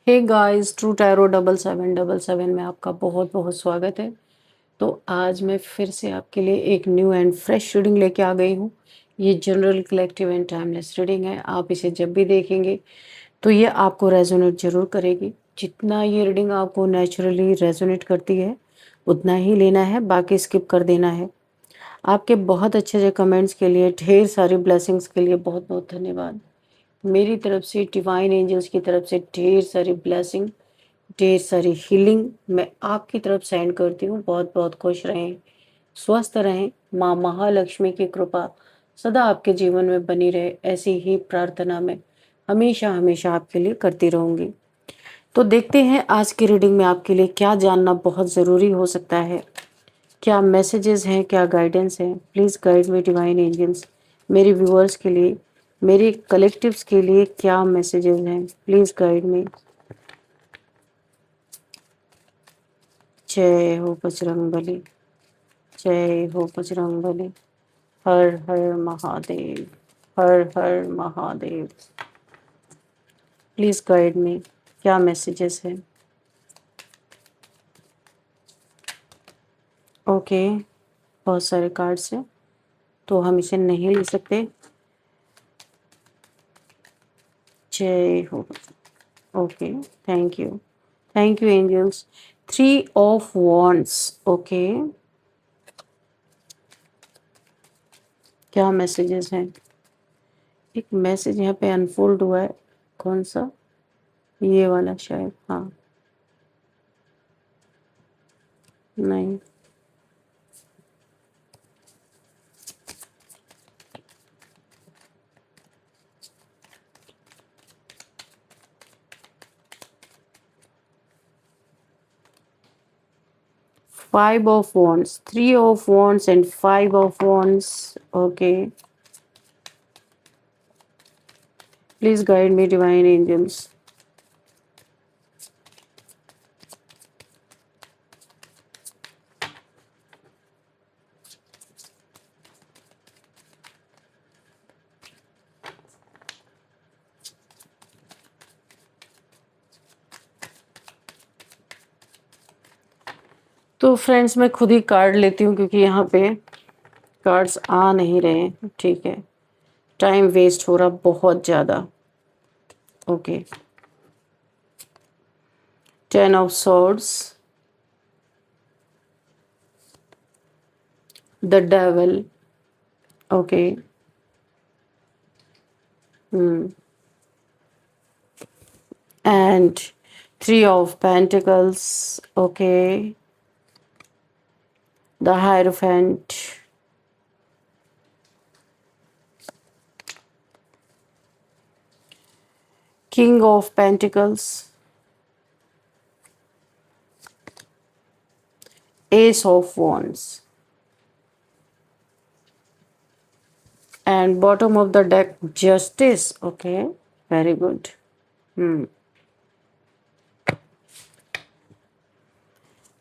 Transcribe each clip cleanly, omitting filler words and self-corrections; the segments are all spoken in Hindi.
हे गाइस, ट्रू टैरो 7777 में आपका बहुत बहुत स्वागत है। तो आज मैं फिर से आपके लिए एक न्यू एंड फ्रेश रीडिंग लेके आ गई हूँ। ये general collective and timeless reading है। आप इसे जब भी देखेंगे तो ये आपको रेजोनेट जरूर करेगी। जितना ये रीडिंग आपको नेचुरली रेजोनेट करती है उतना ही लेना है, बाकी स्किप कर देना है। आपके बहुत अच्छे अच्छे कमेंट्स के लिए, ढेर सारी ब्लेसिंग्स के लिए बहुत बहुत धन्यवाद। मेरी तरफ से, डिवाइन एंजल्स की तरफ से ढेर सारी ब्लेसिंग, ढेर सारी हीलिंग मैं आपकी तरफ सेंड करती हूँ। बहुत बहुत खुश रहें, स्वस्थ रहें। माँ महालक्ष्मी की कृपा सदा आपके जीवन में बनी रहे, ऐसी ही प्रार्थना में हमेशा हमेशा आपके लिए करती रहूंगी। तो देखते हैं आज की रीडिंग में आपके लिए क्या जानना बहुत ज़रूरी हो सकता है, क्या मैसेजेस हैं, क्या गाइडेंस है। Please guide me divine angels. मेरे व्यूअर्स के लिए, मेरे कलेक्टिव्स के लिए क्या मैसेजेस हैं, प्लीज़ गाइड मी। जय हो बजरंगबली, जय हो बजरंगबली। हर हर महादेव, हर हर महादेव। प्लीज़ गाइड मी, क्या मैसेजेस हैं। ओके, बहुत सारे कार्ड्स हैं तो हम इसे नहीं ले सकते। जय हो। Okay, thank you angels. 3 of wands. Okay, क्या मैसेजेस हैं। एक मैसेज यहाँ पे अनफोल्ड हुआ है। कौन सा? ये वाला शायद, हाँ। नहीं, 5 of wands, 3 of wands and 5 of wands. Okay, please guide me divine angels. तो फ्रेंड्स, मैं खुद ही कार्ड लेती हूँ क्योंकि यहाँ पे कार्ड्स आ नहीं रहे हैं। ठीक है, टाइम वेस्ट हो रहा बहुत ज़्यादा। Okay, 10 of swords, the devil. Okay, and 3 of pentacles. Okay, the Hierophant, King of Pentacles, Ace of Wands, and bottom of the deck, Justice. Okay, very good.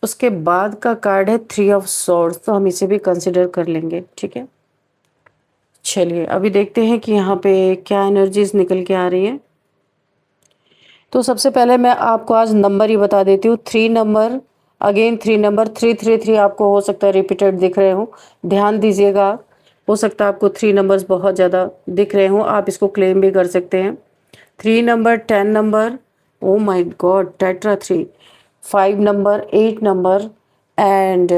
उसके बाद का कार्ड है 3 of Swords, तो हम इसे भी कंसिडर कर लेंगे। ठीक है, चलिए अभी देखते हैं कि यहाँ पे क्या एनर्जीज निकल के आ रही है। तो सबसे पहले मैं आपको आज नंबर ही बता देती हूँ। 3 नंबर, अगेन 3 नंबर, 333 आपको हो सकता है रिपीटेड दिख रहे हो, ध्यान दीजिएगा। हो सकता है आपको 3 नंबर्स बहुत ज़्यादा दिख रहे हो, आप इसको क्लेम भी कर सकते हैं। 3 number, 10 number, oh my God, tetra 3, 5 number, 8 number and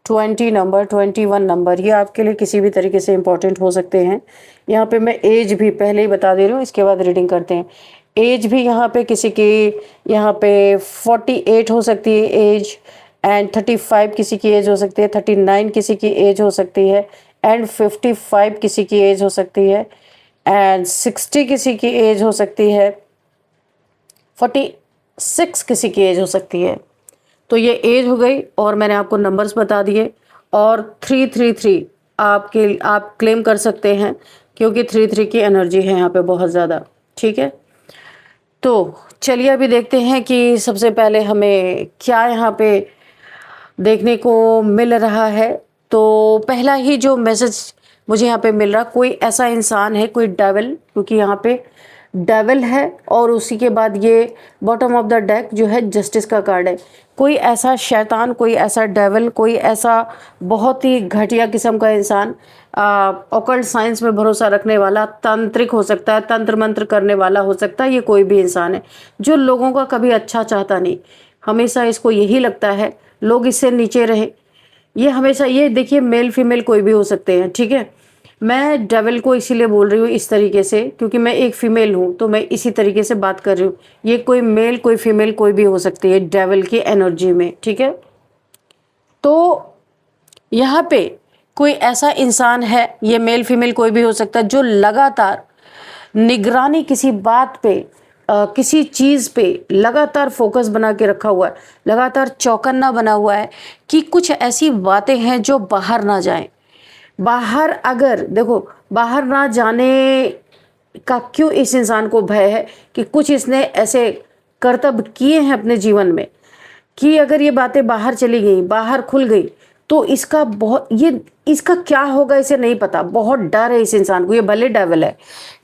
20 number, 21 number. ये आपके लिए किसी भी तरीके से इंपॉर्टेंट हो सकते हैं। यहाँ पे मैं एज भी पहले ही बता दे रही हूँ, इसके बाद रीडिंग करते हैं। एज भी यहाँ पे किसी की, यहाँ पे 48 हो सकती है एज, एंड 35 किसी की एज हो सकती है, 39 किसी की एज हो सकती है, एंड 55 किसी की एज हो सकती है, एंड 60 किसी की एज हो सकती है, 46 किसी की एज हो सकती है। तो ये एज हो गई और मैंने आपको नंबर्स बता दिए। और 333 आप क्लेम कर सकते हैं क्योंकि 33 की एनर्जी है यहाँ पे बहुत ज़्यादा। ठीक है, तो चलिए अभी देखते हैं कि सबसे पहले हमें क्या यहाँ पे देखने को मिल रहा है। तो पहला ही जो मैसेज मुझे यहाँ पे मिल रहा, कोई ऐसा इंसान है, कोई डेविल, क्योंकि यहाँ पे डेविल है और उसी के बाद ये बॉटम ऑफ द डेक जो है जस्टिस का कार्ड है। कोई ऐसा शैतान, कोई ऐसा डेविल, कोई ऐसा बहुत ही घटिया किस्म का इंसान, ऑकल्ट साइंस में भरोसा रखने वाला, तांत्रिक हो सकता है, तंत्र मंत्र करने वाला हो सकता है, ये कोई भी इंसान है जो लोगों का कभी अच्छा चाहता नहीं। हमेशा इसको यही लगता है लोग इससे नीचे रहें। ये हमेशा, ये देखिए मेल फीमेल कोई भी हो सकते हैं, ठीक है। मैं डेविल को इसीलिए बोल रही हूँ इस तरीके से क्योंकि मैं एक फीमेल हूँ, तो मैं इसी तरीके से बात कर रही हूँ। ये कोई मेल कोई फीमेल कोई भी हो सकती है डेविल की एनर्जी में, ठीक है। तो यहाँ पे कोई ऐसा इंसान है, ये मेल फीमेल कोई भी हो सकता है, जो लगातार निगरानी किसी बात पे, किसी चीज़ पे लगातार फोकस बना के रखा हुआ है, लगातार चौकन्ना बना हुआ है कि कुछ ऐसी बातें हैं जो बाहर ना जाएं। बाहर, अगर देखो बाहर ना जाने का क्यों इस इंसान को भय है कि कुछ इसने ऐसे करतब किए हैं अपने जीवन में कि अगर ये बातें बाहर चली गई, बाहर खुल गई, तो इसका बहुत, ये इसका क्या होगा इसे नहीं पता। बहुत डर है इस इंसान को। ये भले डेविल है,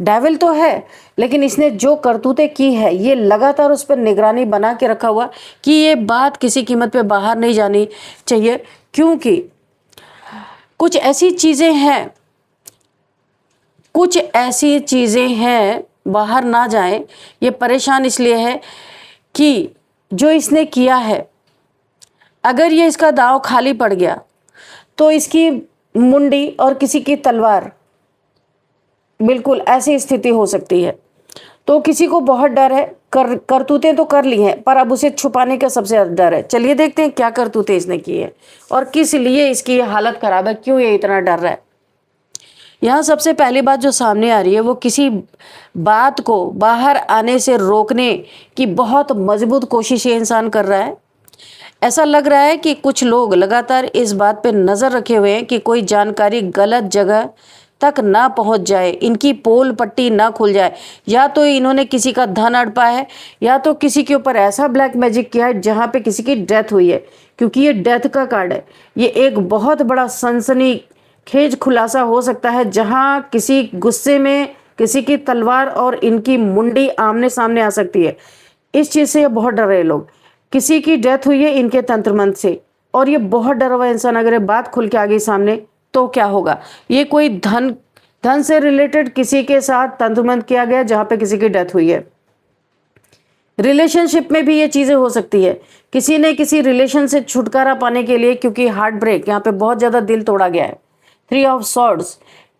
डेविल तो है, लेकिन इसने जो करतूतें की है ये लगातार उस पर निगरानी बना के रखा हुआ कि ये बात किसी कीमत पे बाहर नहीं जानी चाहिए, क्योंकि कुछ ऐसी चीज़ें हैं, कुछ ऐसी चीज़ें हैं बाहर ना जाए। ये परेशान इसलिए है कि जो इसने किया है, अगर ये इसका दांव खाली पड़ गया तो इसकी मुंडी और किसी की तलवार, बिल्कुल ऐसी स्थिति हो सकती है। तो किसी को बहुत डर है, करतूतें तो कर ली हैं पर अब उसे छुपाने का सबसे ज्यादा डर है। चलिए देखते हैं क्या करतूतें इसने की है और किस लिए इसकी ये हालत खराब है, क्यों ये इतना डर रहा है। यहाँ सबसे पहली बात जो सामने आ रही है वो किसी बात को बाहर आने से रोकने की बहुत मजबूत कोशिश ये इंसान कर रहा है। ऐसा लग रहा है कि कुछ लोग लगातार इस बात पे नज़र रखे हुए हैं कि कोई जानकारी गलत जगह तक ना पहुंच जाए, इनकी पोल पट्टी ना खुल जाए। या तो इन्होंने किसी का धन हड़पा है, या तो किसी के ऊपर ऐसा ब्लैक मैजिक किया है जहाँ पे किसी की डेथ हुई है, क्योंकि ये डेथ का कार्ड है। ये एक बहुत बड़ा सनसनीखेज खुलासा हो सकता है जहाँ किसी गुस्से में किसी की तलवार और इनकी मुंडी आमने सामने आ सकती है। इस चीज़ से ये बहुत डर रहे लोग। किसी की डेथ हुई है इनके तंत्र मंत्र से, और ये बहुत डरा हुआ इंसान, अगर ये बात खुल के आ गई सामने तो क्या होगा। ये कोई धन से रिलेटेड किसी के साथ तंत्र मंत्र किया गया जहां पे किसी की डेथ हुई है। रिलेशनशिप में भी ये चीजें हो सकती है, किसी ने किसी रिलेशन से छुटकारा पाने के लिए, क्योंकि हार्ट ब्रेक यहाँ पे बहुत ज्यादा दिल तोड़ा गया है। 3 ऑफ सॉर्ड्स,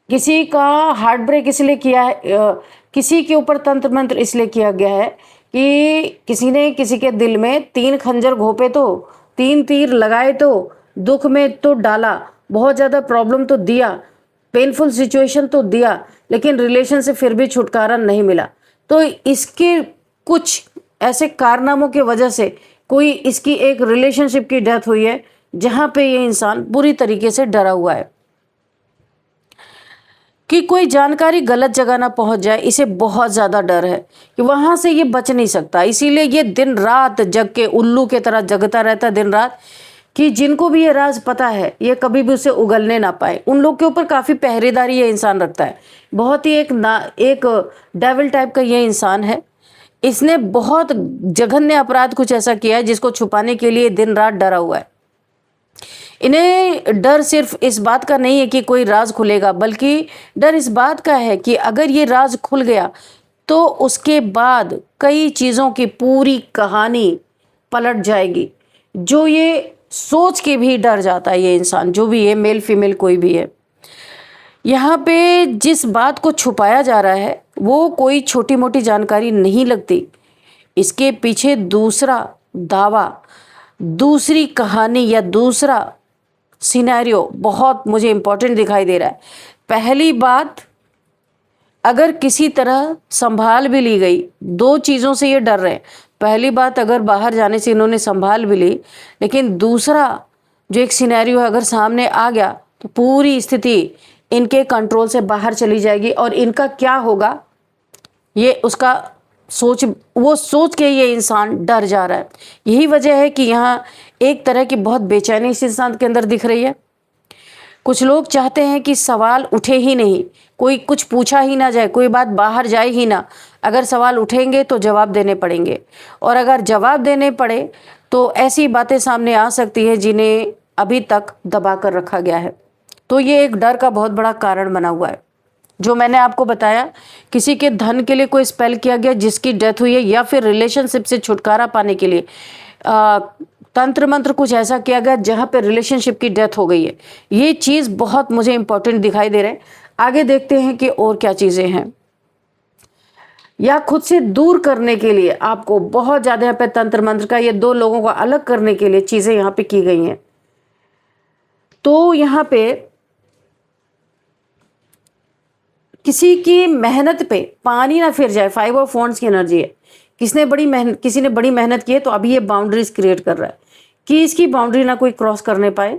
किसी का हार्ट ब्रेक इसलिए किया है, किसी के ऊपर तंत्र मंत्र इसलिए किया गया है कि किसी ने किसी के दिल में 3 खंजर घोंपे, तो 3 तीर लगाए, तो दुख में तो डाला, बहुत ज़्यादा प्रॉब्लम तो दिया, पेनफुल सिचुएशन तो दिया, लेकिन रिलेशन से फिर भी छुटकारा नहीं मिला। तो इसके कुछ ऐसे कारनामों की वजह से कोई इसकी एक रिलेशनशिप की डेथ हुई है जहाँ पे ये इंसान बुरी तरीके से डरा हुआ है कि कोई जानकारी गलत जगह ना पहुंच जाए। इसे बहुत ज़्यादा डर है कि वहाँ से ये बच नहीं सकता, इसीलिए ये दिन रात जग के उल्लू की तरह जगता रहता है दिन रात, कि जिनको भी ये राज पता है ये कभी भी उसे उगलने ना पाए। उन लोग के ऊपर काफ़ी पहरेदारी ये इंसान रखता है। बहुत ही एक डेविल टाइप का ये इंसान है। इसने बहुत जघन्य अपराध कुछ ऐसा किया है जिसको छुपाने के लिए दिन रात डरा हुआ है। इन्हें डर सिर्फ इस बात का नहीं है कि कोई राज खुलेगा, बल्कि डर इस बात का है कि अगर ये राज खुल गया तो उसके बाद कई चीज़ों की पूरी कहानी पलट जाएगी, जो ये सोच के भी डर जाता है ये इंसान, जो भी है, मेल फीमेल कोई भी है। यहाँ पे जिस बात को छुपाया जा रहा है वो कोई छोटी मोटी जानकारी नहीं लगती। इसके पीछे दूसरा दावा, दूसरी कहानी या दूसरा सिनेरियो बहुत मुझे इम्पोर्टेंट दिखाई दे रहा है। पहली बात, अगर किसी तरह संभाल भी ली गई, 2 चीज़ों से ये डर रहे हैं। पहली बात, अगर बाहर जाने से इन्होंने संभाल भी ली, लेकिन दूसरा जो एक सिनेरियो है अगर सामने आ गया तो पूरी स्थिति इनके कंट्रोल से बाहर चली जाएगी और इनका क्या होगा ये उसका सोच के ये इंसान डर जा रहा है। यही वजह है कि यहाँ एक तरह की बहुत बेचैनी इस इंसान के अंदर दिख रही है। कुछ लोग चाहते हैं कि सवाल उठे ही नहीं, कोई कुछ पूछा ही ना जाए, कोई बात बाहर जाए ही ना। अगर सवाल उठेंगे तो जवाब देने पड़ेंगे, और अगर जवाब देने पड़े तो ऐसी बातें सामने आ सकती है जिन्हें अभी तक दबा कर रखा गया है। तो ये एक डर का बहुत बड़ा कारण बना हुआ है। जो मैंने आपको बताया, किसी के धन के लिए कोई स्पेल किया गया जिसकी डेथ हुई है, या फिर रिलेशनशिप से छुटकारा पाने के लिए तंत्र मंत्र कुछ ऐसा किया गया जहां पे रिलेशनशिप की डेथ हो गई है। ये चीज़ बहुत मुझे इंपॉर्टेंट दिखाई दे रहे हैं। आगे देखते हैं कि और क्या चीज़ें हैं। या खुद से दूर करने के लिए आपको बहुत ज़्यादा यहाँ पे तंत्र मंत्र का, ये दो लोगों को अलग करने के लिए चीज़ें यहाँ पे की गई हैं। तो यहाँ पे किसी की मेहनत पे पानी ना फिर जाए, 5 ऑफ वॉन्ड्स की एनर्जी है। किसी ने बड़ी मेहनत की है, तो अभी ये बाउंड्रीज क्रिएट कर रहा है कि इसकी बाउंड्री ना कोई क्रॉस करने पाए।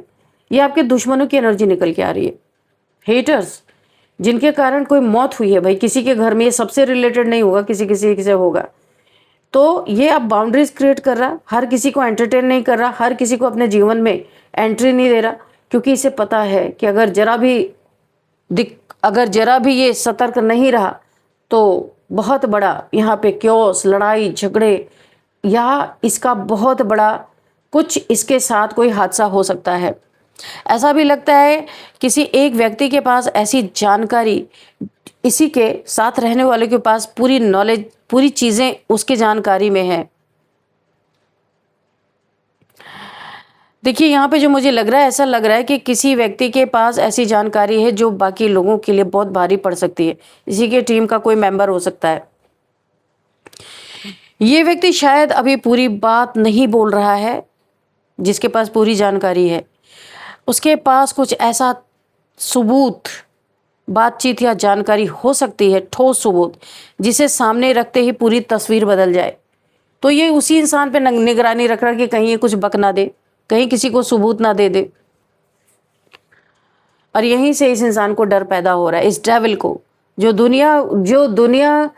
ये आपके दुश्मनों की एनर्जी निकल के आ रही है, हेटर्स, जिनके कारण कोई मौत हुई है भाई किसी के घर में। ये सबसे रिलेटेड नहीं होगा, किसी किसी से होगा। तो ये अब बाउंड्रीज क्रिएट कर रहा, हर किसी को एंटरटेन नहीं कर रहा, हर किसी को अपने जीवन में एंट्री नहीं दे रहा, क्योंकि इसे पता है कि अगर जरा भी ये सतर्क नहीं रहा तो बहुत बड़ा यहाँ पे क्योस, लड़ाई झगड़े, या इसका बहुत बड़ा कुछ इसके साथ कोई हादसा हो सकता है। ऐसा भी लगता है किसी एक व्यक्ति के पास ऐसी जानकारी, इसी के साथ रहने वाले के पास पूरी नॉलेज, पूरी चीजें उसकी जानकारी में है। देखिए यहाँ पे जो मुझे लग रहा है, ऐसा लग रहा है कि किसी व्यक्ति के पास ऐसी जानकारी है जो बाकी लोगों के लिए बहुत भारी पड़ सकती है। इसी के टीम का कोई मेंबर हो सकता है। ये व्यक्ति शायद अभी पूरी बात नहीं बोल रहा है, जिसके पास पूरी जानकारी है। उसके पास कुछ ऐसा सबूत, बातचीत या जानकारी हो सकती है, ठोस सबूत, जिसे सामने रखते ही पूरी तस्वीर बदल जाए। तो ये उसी इंसान पे निगरानी रख रहा है कि कहीं ये कुछ बक ना दे, कहीं किसी को सबूत ना दे दे। और यहीं से इस इंसान को डर पैदा हो रहा है, इस डेविल को, जो दुनिया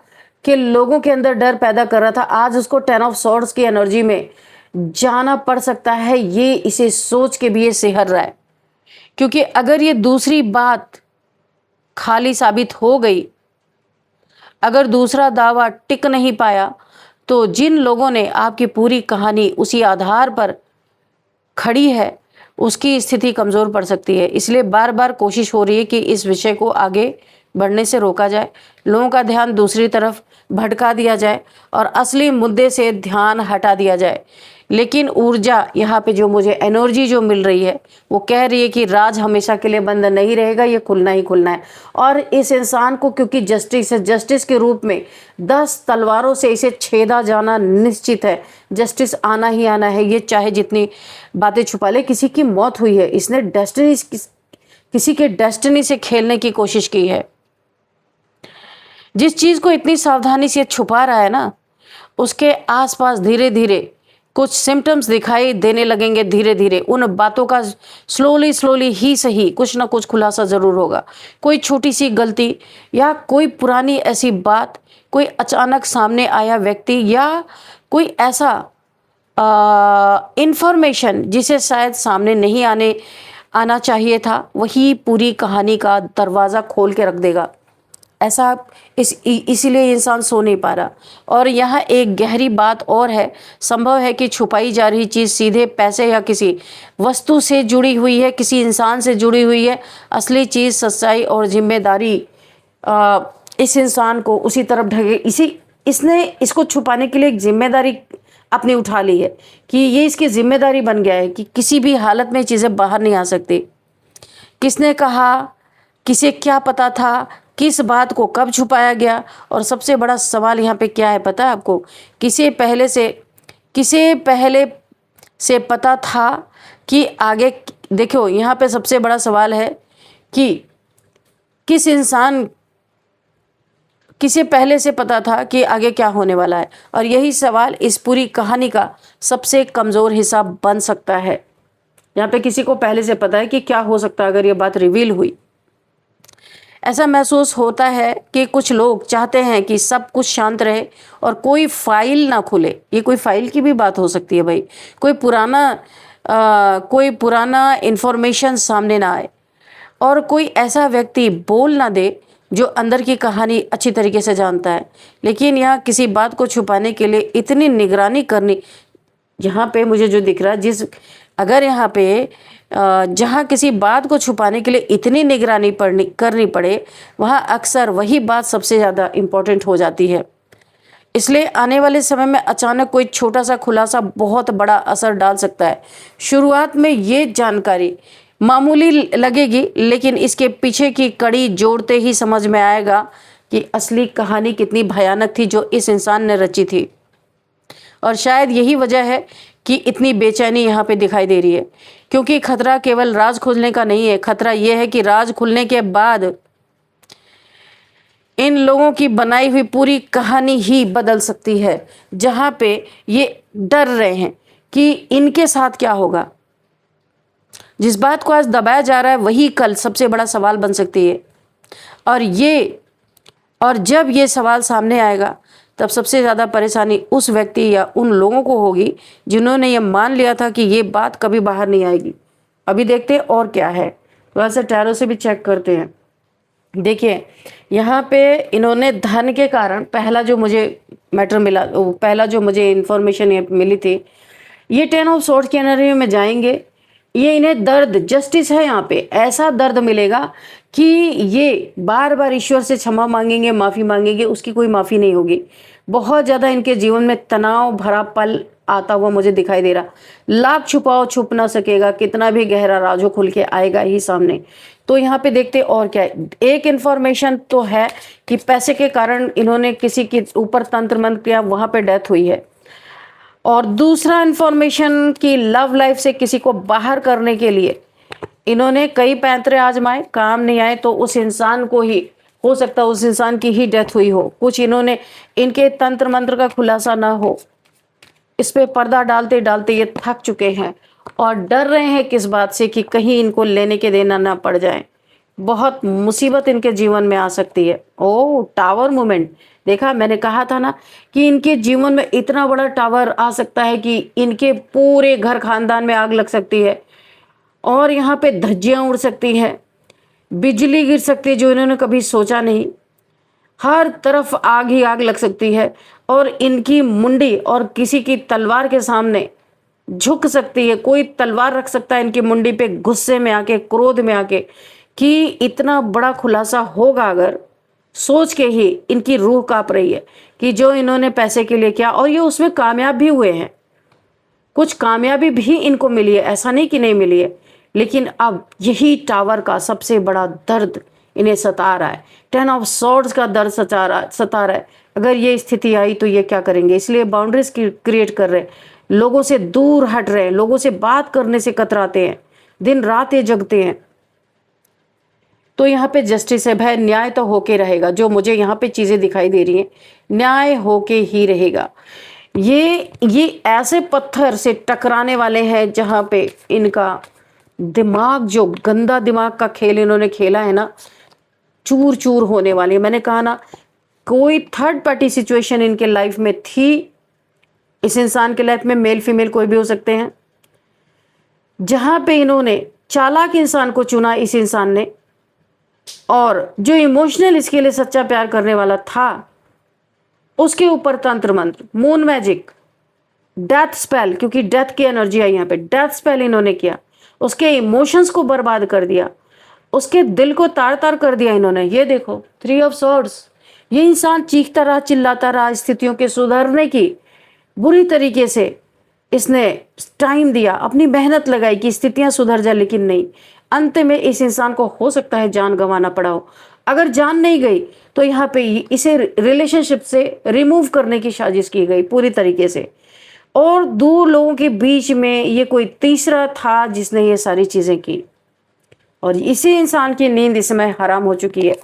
के लोगों के अंदर डर पैदा कर रहा था, आज उसको 10 ऑफ सॉर्ड्स की एनर्जी में जाना पड़ सकता है। ये इसे सोच के भी ये सिहर रहा है, क्योंकि अगर ये दूसरी बात खाली साबित हो गई, अगर दूसरा दावा टिक नहीं पाया, तो जिन लोगों ने आपकी पूरी कहानी उसी आधार पर खड़ी है, उसकी स्थिति कमज़ोर पड़ सकती है। इसलिए बार बार कोशिश हो रही है कि इस विषय को आगे बढ़ने से रोका जाए, लोगों का ध्यान दूसरी तरफ भटका दिया जाए और असली मुद्दे से ध्यान हटा दिया जाए। लेकिन ऊर्जा यहाँ पे जो मुझे एनर्जी जो मिल रही है, वो कह रही है कि राज हमेशा के लिए बंद नहीं रहेगा, ये खुलना ही खुलना है। और इस इंसान को, क्योंकि जस्टिस के रूप में 10 तलवारों से इसे छेदा जाना निश्चित है, जस्टिस आना ही आना है। ये चाहे जितनी बातें छुपा ले, किसी की मौत हुई है, इसने किसी के डेस्टिनी से खेलने की कोशिश की है। जिस चीज को इतनी सावधानी से छुपा रहा है ना, उसके आसपास धीरे धीरे कुछ सिम्टम्स दिखाई देने लगेंगे। धीरे धीरे उन बातों का स्लोली ही सही कुछ ना कुछ खुलासा जरूर होगा। कोई छोटी सी गलती या कोई पुरानी ऐसी बात, कोई अचानक सामने आया व्यक्ति, या कोई ऐसा इंफॉर्मेशन जिसे शायद सामने नहीं आना चाहिए था, वही पूरी कहानी का दरवाज़ा खोल के रख देगा। ऐसा इसीलिए इंसान सो नहीं पा रहा। और यहाँ एक गहरी बात और है, संभव है कि छुपाई जा रही चीज़ सीधे पैसे या किसी वस्तु से जुड़ी हुई है, किसी इंसान से जुड़ी हुई है। असली चीज़ सच्चाई और जिम्मेदारी इस इंसान को उसी तरफ ढके। इसने इसको छुपाने के लिए एक जिम्मेदारी अपनी उठा ली है कि ये इसकी जिम्मेदारी बन गया है कि किसी भी हालत में चीज़ें बाहर नहीं आ सकती। किसने कहा, किसे क्या पता था, किस बात को कब छुपाया गया। और सबसे बड़ा सवाल यहाँ पे क्या है पता है आपको? किसे पहले से पता था कि आगे, देखो यहाँ पे सबसे बड़ा सवाल है कि किसे पहले से पता था कि आगे क्या होने वाला है। और यही सवाल इस पूरी कहानी का सबसे कमज़ोर हिस्सा बन सकता है। यहाँ पे किसी को पहले से पता है कि क्या हो सकता है अगर ये बात रिवील हुई। ऐसा महसूस होता है कि कुछ लोग चाहते हैं कि सब कुछ शांत रहे और कोई फाइल ना खुले। ये कोई फाइल की भी बात हो सकती है भाई। कोई पुराना इंफॉर्मेशन सामने ना आए। और कोई ऐसा व्यक्ति बोल ना दे जो अंदर की कहानी अच्छी तरीके से जानता है, लेकिन यहाँ किसी बात को छुपाने के लिए इतनी निगरानी करनी। यहाँ पे मुझे जो दिख रहा है, अगर यहाँ पे जहाँ किसी बात को छुपाने के लिए इतनी निगरानी करनी पड़े, वहाँ अक्सर वही बात सबसे ज़्यादा इम्पोर्टेंट हो जाती है। इसलिए आने वाले समय में अचानक कोई छोटा सा खुलासा बहुत बड़ा असर डाल सकता है। शुरुआत में ये जानकारी मामूली लगेगी, लेकिन इसके पीछे की कड़ी जोड़ते ही समझ में आएगा कि असली कहानी कितनी भयानक थी जो इस इंसान ने रची थी। और शायद यही वजह है कि इतनी बेचैनी यहाँ पे दिखाई दे रही है, क्योंकि खतरा केवल राज खुलने का नहीं है। खतरा यह है कि राज खुलने के बाद इन लोगों की बनाई हुई पूरी कहानी ही बदल सकती है। जहाँ पे ये डर रहे हैं कि इनके साथ क्या होगा, जिस बात को आज दबाया जा रहा है वही कल सबसे बड़ा सवाल बन सकती है। और जब ये सवाल सामने आएगा, तब सबसे ज़्यादा परेशानी उस व्यक्ति या उन लोगों को होगी जिन्होंने ये मान लिया था कि ये बात कभी बाहर नहीं आएगी। अभी देखते हैं और क्या है, थोड़ा सा टैरो से भी चेक करते हैं। देखिए, यहाँ पे इन्होंने धन के कारण, पहला जो मुझे मैटर मिला, पहला जो मुझे इन्फॉर्मेशन मिली थी, ये 10 ऑफ सोर्ड्स की एनर्जी में जाएंगे। ये इन्हें दर्द, जस्टिस है यहाँ पे, ऐसा दर्द मिलेगा कि ये बार बार ईश्वर से क्षमा मांगेंगे, माफ़ी मांगेंगे, उसकी कोई माफ़ी नहीं होगी। बहुत ज़्यादा इनके जीवन में तनाव भरा पल आता हुआ मुझे दिखाई दे रहा। लाख छुपाओ छुप ना सकेगा, कितना भी गहरा राज हो खुल के आएगा ही सामने। तो यहाँ पे देखते और क्या है। एक इन्फॉर्मेशन तो है कि पैसे के कारण इन्होंने किसी के ऊपर तंत्र मंत्र किया, वहाँ पे डेथ हुई है। और दूसरा इन्फॉर्मेशन कि लव लाइफ से किसी को बाहर करने के लिए इन्होंने कई पैंतरे आजमाए, काम नहीं आए, तो उस इंसान को ही, हो सकता है उस इंसान की ही डेथ हुई हो। कुछ इन्होंने, इनके तंत्र मंत्र का खुलासा ना हो, इस पे पर्दा डालते डालते ये थक चुके हैं और डर रहे हैं किस बात से कि कहीं इनको लेने के देना ना पड़ जाए। बहुत मुसीबत इनके जीवन में आ सकती है। ओह, टावर मूवमेंट देखा, मैंने कहा था ना कि इनके जीवन में इतना बड़ा टावर आ सकता है कि इनके पूरे घर खानदान में आग लग सकती है, और यहाँ पे धज्जियां उड़ सकती हैं, बिजली गिर सकती है जो इन्होंने कभी सोचा नहीं, हर तरफ आग ही आग लग सकती है, और इनकी मुंडी और किसी की तलवार के सामने झुक सकती है। कोई तलवार रख सकता है इनकी मुंडी पे, गुस्से में आके, क्रोध में आके, कि इतना बड़ा खुलासा होगा। अगर सोच के ही इनकी रूह कांप रही है कि जो इन्होंने पैसे के लिए किया, और ये उसमें कामयाब भी हुए हैं, कुछ कामयाबी भी इनको मिली है, ऐसा नहीं कि नहीं मिली है। लेकिन अब यही टावर का सबसे बड़ा दर्द इन्हें सता रहा है। 10 ऑफ सॉर्ड्स का दर्द सता रहा है। अगर ये स्थिति आई तो ये क्या करेंगे, इसलिए बाउंड्रीज क्रिएट कर रहे हैं, लोगों से दूर हट रहे हैं, लोगों से बात करने से कतराते हैं, दिन रात ये जगते हैं। तो यहाँ पे जस्टिस है, भाई न्याय तो होके रहेगा। जो मुझे यहाँ पे चीजें दिखाई दे रही हैं, न्याय होके ही रहेगा। ये ऐसे पत्थर से टकराने वाले हैं जहाँ पे इनका दिमाग, जो गंदा दिमाग का खेल इन्होंने खेला है ना, चूर चूर होने वाली है। मैंने कहा ना, कोई थर्ड पार्टी सिचुएशन इनके लाइफ में थी। इस इंसान के लाइफ में मेल फीमेल कोई भी हो सकते हैं, जहां पे इन्होंने चालाक इंसान को चुना, इस इंसान ने, और जो इमोशनल इसके लिए सच्चा प्यार करने वाला था, उसके ऊपर तंत्र मंत्र, मून मैजिक, डेथ स्पेल, क्योंकि डेथ की एनर्जी आई यहाँ पे, डेथ स्पेल इन्होंने किया, उसके इमोशंस को बर्बाद कर दिया, उसके दिल को तार तार कर दिया इन्होंने। ये देखो 3 ऑफ सॉर्ड्स, ये इंसान चीखता रहा, चिल्लाता रहा, स्थितियों के सुधरने की बुरी तरीके से इसने टाइम दिया, अपनी मेहनत लगाई कि स्थितियां सुधर जाए, लेकिन नहीं। अंत में इस इंसान को हो सकता है जान गंवाना पड़ा हो। अगर जान नहीं गई तो यहाँ पे इसे रिलेशनशिप से रिमूव करने की साजिश की गई पूरी तरीके से, और दो लोगों के बीच में ये कोई तीसरा था जिसने ये सारी चीजें की। और इसी इंसान की नींद इस समय हराम हो चुकी है,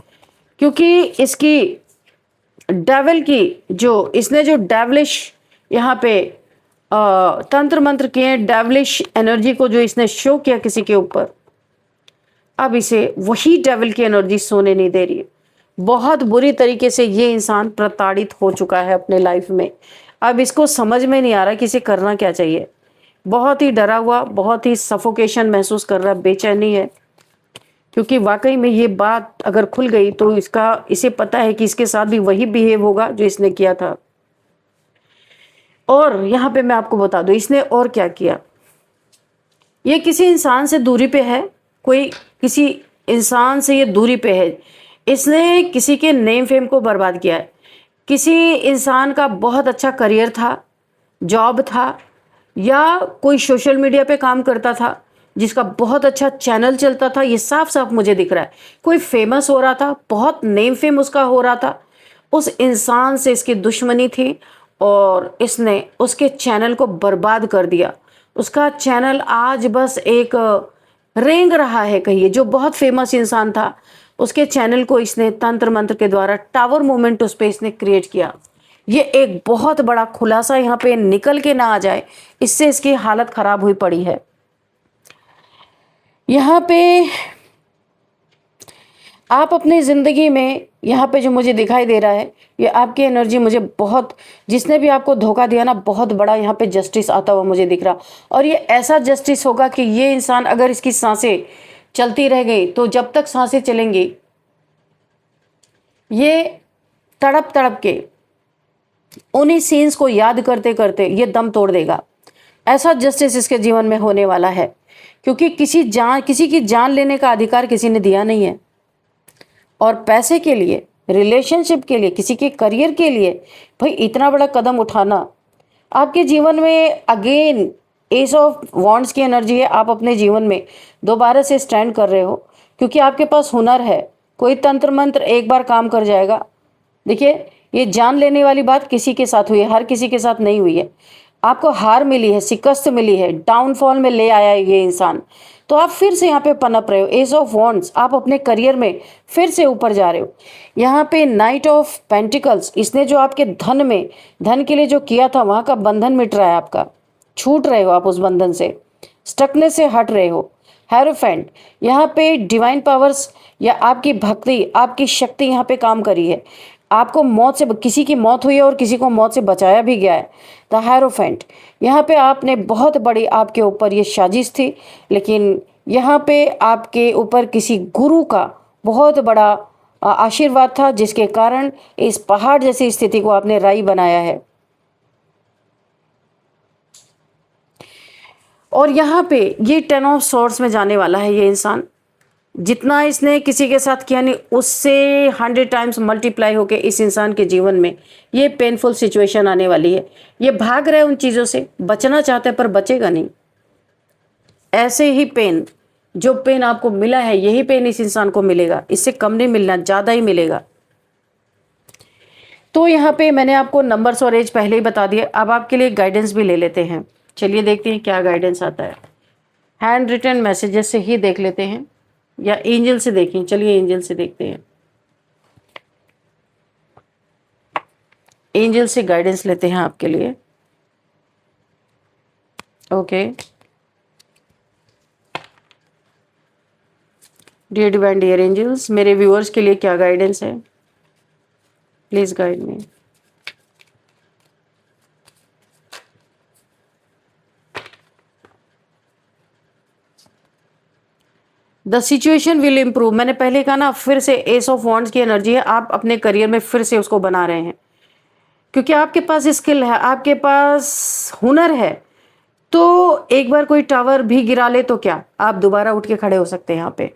क्योंकि इसकी डेविल की इसने जो डेविलिश यहाँ पे तंत्र मंत्र किए, डेविलिश एनर्जी को जो इसने शो किया किसी के ऊपर, अब इसे वही डेविल की एनर्जी सोने नहीं दे रही है। बहुत बुरी तरीके से ये इंसान प्रताड़ित हो चुका है अपने लाइफ में। अब इसको समझ में नहीं आ रहा कि इसे करना क्या चाहिए। बहुत ही डरा हुआ, बहुत ही सफोकेशन महसूस कर रहा है, बेचैनी है, क्योंकि वाकई में ये बात अगर खुल गई तो इसे पता है कि इसके साथ भी वही बिहेव होगा जो इसने किया था। और यहाँ पे मैं आपको बता दूं इसने और क्या किया। ये किसी इंसान से दूरी पे है, कोई किसी इंसान से ये दूरी पे है। इसने किसी के नेम फेम को बर्बाद किया है। किसी इंसान का बहुत अच्छा करियर था, जॉब था, या कोई सोशल मीडिया पे काम करता था जिसका बहुत अच्छा चैनल चलता था। ये साफ साफ मुझे दिख रहा है। कोई फेमस हो रहा था, बहुत नेम फेम उसका हो रहा था। उस इंसान से इसकी दुश्मनी थी और इसने उसके चैनल को बर्बाद कर दिया। उसका चैनल आज बस एक रेंग रहा है कहिए। जो बहुत फेमस इंसान था उसके चैनल को इसने तंत्र मंत्र के द्वारा टावर मूवमेंट उस पर इसने क्रिएट किया। ये एक बहुत बड़ा खुलासा यहाँ पे निकल के ना आ जाए, इससे इसकी हालत खराब हुई पड़ी है। यहाँ पे आप अपनी ज़िंदगी में यहाँ पे जो मुझे दिखाई दे रहा है, ये आपकी एनर्जी मुझे बहुत, जिसने भी आपको धोखा दिया ना, बहुत बड़ा यहाँ पे जस्टिस आता हुआ मुझे दिख रहा। और ये ऐसा जस्टिस होगा कि ये इंसान, अगर इसकी सांसें चलती रह गई तो जब तक सांसें चलेंगी ये तड़प तड़प के उन्हीं सीन्स को याद करते करते ये दम तोड़ देगा। ऐसा जस्टिस इसके जीवन में होने वाला है, क्योंकि किसी की जान लेने का अधिकार किसी ने दिया नहीं है। और पैसे के लिए, रिलेशनशिप के लिए, किसी के करियर के लिए भाई इतना बड़ा कदम उठाना आपके जीवन में, अगेन एस ऑफ वॉन्ड्स की एनर्जी है। आप अपने जीवन में दोबारा से स्टैंड कर रहे हो क्योंकि आपके पास हुनर है। कोई तंत्र मंत्र एक बार काम कर जाएगा। देखिए, ये जान लेने वाली बात किसी के साथ हुई है, हर किसी के साथ नहीं हुई है। आपको हार मिली है, शिकस्त मिली है, डाउनफॉल में ले आया है ये इंसान, तो आप फिर से यहाँ पे पनप रहे हो। एस ऑफ वॉन्ड्स, आप अपने करियर में फिर से ऊपर जा रहे हो। यहाँ पे नाइट ऑफ पेंटिकल्स, इसने जो आपके धन में, धन के लिए जो किया था वहाँ का बंधन मिट रहा है आपका, छूट रहे हो आप उस बंधन से, स्टकनेस से हट रहे हो। हेरोफेंट, यहाँ पे डिवाइन पावर्स या आपकी भक्ति, आपकी शक्ति यहाँ पे काम करी है। आपको मौत से, किसी की मौत हुई है और किसी को मौत से बचाया भी गया है। द हेरोफेंट, यहाँ पे आपने बहुत बड़ी, आपके ऊपर ये साजिश थी, लेकिन यहाँ पे आपके ऊपर किसी गुरु का बहुत बड़ा आशीर्वाद था, जिसके कारण इस पहाड़ जैसी स्थिति को आपने राई बनाया है। और यहाँ पे ये 10 ऑफ सॉर्ड्स में जाने वाला है ये इंसान। जितना इसने किसी के साथ किया नहीं, उससे 100 टाइम्स मल्टीप्लाई होके इस इंसान के जीवन में ये पेनफुल सिचुएशन आने वाली है। ये भाग रहा है उन चीज़ों से, बचना चाहता है पर बचेगा नहीं। ऐसे ही पेन, जो पेन आपको मिला है यही पेन इस इंसान को मिलेगा, इससे कम नहीं मिलना, ज़्यादा ही मिलेगा। तो यहाँ पे मैंने आपको नंबर्स और एज पहले ही बता दिए। अब आपके लिए गाइडेंस भी ले लेते हैं। चलिए देखते हैं क्या गाइडेंस आता है। हैंड रिटन मैसेजेस से ही देख लेते हैं या एंजल से देखें। चलिए एंजल से देखते हैं, एंजल से गाइडेंस लेते हैं आपके लिए। Okay, dear divine dear angels, मेरे व्यूअर्स के लिए क्या गाइडेंस है, please guide me. The situation will improve, मैंने पहले कहा ना, फिर से एस ऑफ वॉन्ड्स की एनर्जी है। आप अपने करियर में फिर से उसको बना रहे हैं क्योंकि आपके पास स्किल है, आपके पास हुनर है। तो एक बार कोई टावर भी गिरा ले तो क्या, आप दोबारा उठ के खड़े हो सकते हैं यहाँ पे।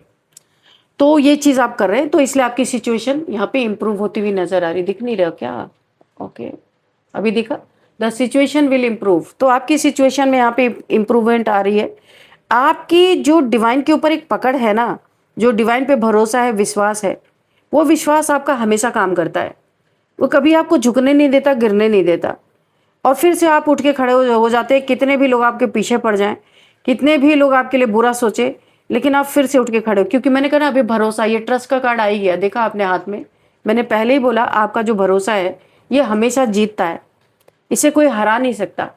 तो ये चीज़ आप कर रहे हैं, तो इसलिए आपकी सिचुएशन यहाँ पे इम्प्रूव होती हुई नजर आ रही। दिख नहीं रहा क्या? ओके, अभी दिखा। द सिचुएशन विल इम्प्रूव, तो आपकी सिचुएशन में यहाँ पे इम्प्रूवमेंट आ रही है। आपकी जो डिवाइन के ऊपर एक पकड़ है ना, जो डिवाइन पे भरोसा है, विश्वास है, वो विश्वास आपका हमेशा काम करता है। वो कभी आपको झुकने नहीं देता, गिरने नहीं देता। और फिर से आप उठ के खड़े हो जाते हैं। कितने भी लोग आपके पीछे पड़ जाएं, कितने भी लोग आपके लिए बुरा सोचे, लेकिन आप फिर से उठ के खड़े हो, क्योंकि मैंने कहा ना अभी भरोसा, ये ट्रस्ट का कार्ड आ ही गया। देखा आपने हाथ में, मैंने पहले ही बोला आपका जो भरोसा है ये हमेशा जीतता है, इसे कोई हरा नहीं सकता।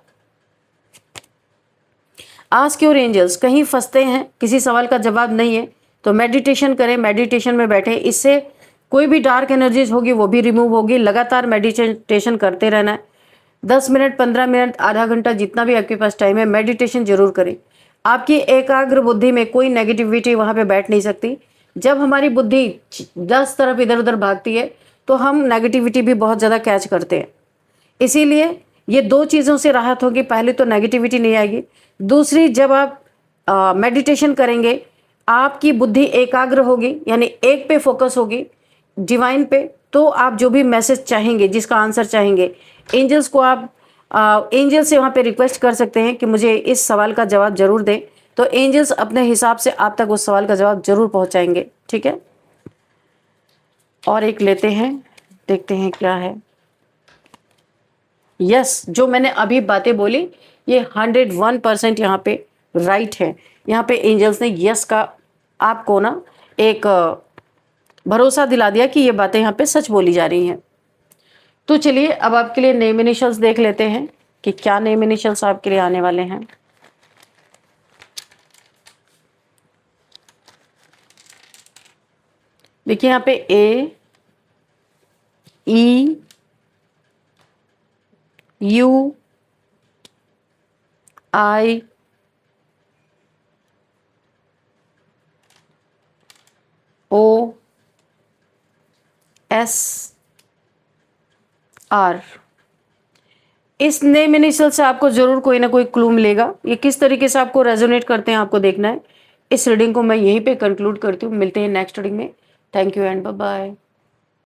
आस्क योर एंजल्स, कहीं फंसते हैं, किसी सवाल का जवाब नहीं है तो मेडिटेशन करें, मेडिटेशन में बैठे। इससे कोई भी डार्क एनर्जीज होगी वो भी रिमूव होगी। लगातार मेडिटेशन करते रहना है। 10 मिनट, 15 मिनट, आधा घंटा, जितना भी आपके पास टाइम है, मेडिटेशन जरूर करें। आपकी एकाग्र बुद्धि में कोई नेगेटिविटी वहाँ पे बैठ नहीं सकती। जब हमारी बुद्धि 10 तरफ इधर-उधर भागती है, तो हम नेगेटिविटी भी बहुत ज़्यादा कैच करते हैं। इसीलिए ये 2 चीज़ों से राहत होगी, पहली तो नेगेटिविटी नहीं आएगी, दूसरी जब आप मेडिटेशन करेंगे, आपकी बुद्धि एकाग्र होगी, यानी एक पे फोकस होगी, डिवाइन पे, तो आप जो भी मैसेज चाहेंगे, जिसका आंसर चाहेंगे, एंजल्स को आप एंजल से वहाँ पे रिक्वेस्ट कर सकते हैं कि मुझे इस सवाल का जवाब ज़रूर दें, तो एंजल्स अपने हिसाब से आप तक उस सवाल का जवाब ज़रूर पहुँचाएँगे, ठीक है? और एक लेते हैं, देखते हैं क्या है। यस, जो मैंने अभी बातें बोली, ये 101% यहाँ पे राइट है। यहाँ पे एंजल्स ने यस का आपको ना एक भरोसा दिला दिया कि ये बातें यहाँ पे सच बोली जा रही हैं। तो चलिए अब आपके लिए नेम इनिशियल्स देख लेते हैं कि क्या नेम इनिशियल्स आपके लिए आने वाले हैं। देखिए यहाँ पे A, E, U, I, O, S, R. इस नेम इनिशियल से आपको जरूर कोई ना कोई क्लू मिलेगा। ये किस तरीके से आपको रेजोनेट करते हैं आपको देखना है। इस रीडिंग को मैं यहीं पे कंक्लूड करती हूँ। मिलते हैं नेक्स्ट रीडिंग में। Thank you and bye bye.